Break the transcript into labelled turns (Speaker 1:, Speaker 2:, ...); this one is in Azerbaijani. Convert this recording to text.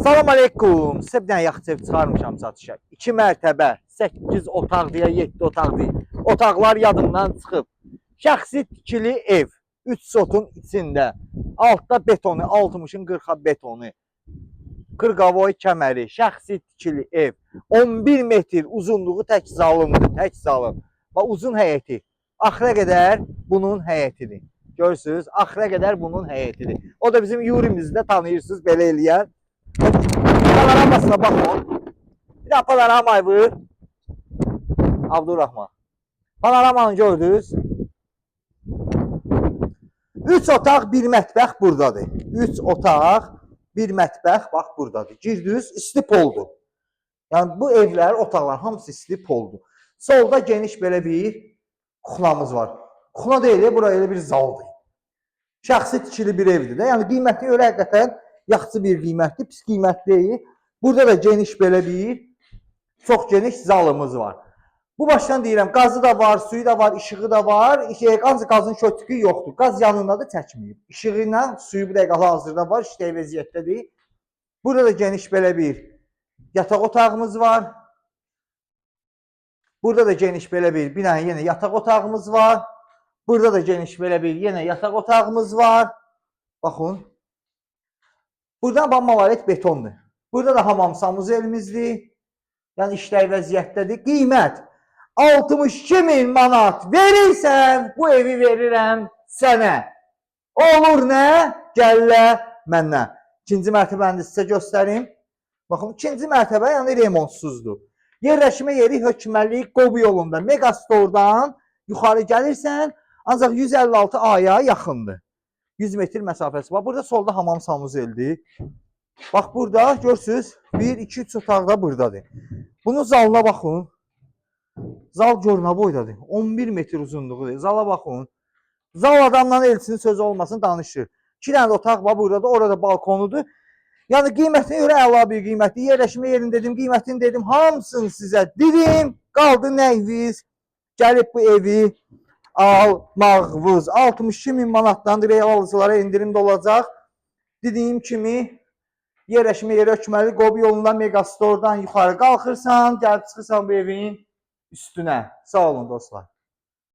Speaker 1: Salam aleykum. Sizə bir dənə yaxşı ev çıxarmışam satışa. 2 mərtəbə, 8 otaq deyə 7 otaq deyil. Otaqlar yadımdan çıxıb. Şəxsi tikili ev. 3 sotun içində. Altda betonu, 60-ın 40-a betonu. Qırqavoy kəməri, şəxsi tikili ev. 11 metr uzunluğu tək zalımdır, tək zalım. Və uzun həyəti. Axıra qədər bunun həyətidir. Görürsünüz, axıra qədər bunun həyətidir. O da bizim Yurimizdə də tanıyırsınız belə eləyən. Panoramasına baxın. Bir daha panoramayı vur. Abdurrahman. Panoramanı gördünüz. 3 otaq, 1 mətbəx buradadır. 3 otaq, 1 mətbəx bax buradadır. Girdiniz, isti poldur. Yəni bu evlər, otaqlar hamısı isti poldur. Solda geniş belə bir kuxnamız var. Kuxna deyil, bura elə bir zaldır. Şəxsi tikili bir evdir də. Yəni qiymətli görə həqiqətən yaxşı bir qiymətli, pis qiymət deyil. Burada da geniş belə bir, çox geniş zalımız var. Bu başdan deyirəm, qazı da var, suyu da var, işığı da var. Qazın kötükü yoxdur. Qaz yanında da çəkməyib. İşığı ilə suyu bu dəqiqə hazırda var, işləyə vəziyyətdədir. Burada da geniş belə bir yataq otağımız var. Burada da geniş belə bir dənə yenə yataq otağımız var. Burada da geniş belə bir yenə yataq otağımız var. Baxın. Buradan bambalet betondur. Burada da hamam samuzelimizdir. Yəni işləyə vəziyyətdədir. Qiymət 62.000 manat verirsən, bu evi verirəm sənə. Olur nə? Gəllə məndən. İkinci mərtəbəni sizə göstərim. Baxın, ikinci mərtəbə yəni remontsuzdur. Yerləşmə yeri hökməllik Qobu yolunda. Megastordan yuxarı gəlirsən, ancaq 156 aya yaxındır. 100 metr məsafəsi var. Burada solda hamam samuzeldir. Bax burada görürsünüz 1, 2, 3 otaq da buradadır. Bunun zalına baxın. Zal görünə boydadır. 11 metr uzunluğudur. Zala baxın. Zal adamla elçinin sözü olmasın danışır. 2 dənə otaq var burada da, orada balkonudur. Yəni qiymətinə görə əla bir qiymətli. Yerləşmə yerini dedim, qiymətini dedim, hamısını sizə dedim. Qaldı nəyviz. Gəlib bu evi almağınız 62.000 manatdan real alıcılara indirim də olacaq. Dediyim kimi yerləşmə yeri hökməllik Qobu yolundan Megastordan yuxarı qalxırsan, gəlib çıxırsan bu evin üstünə. Sağ olun dostlar.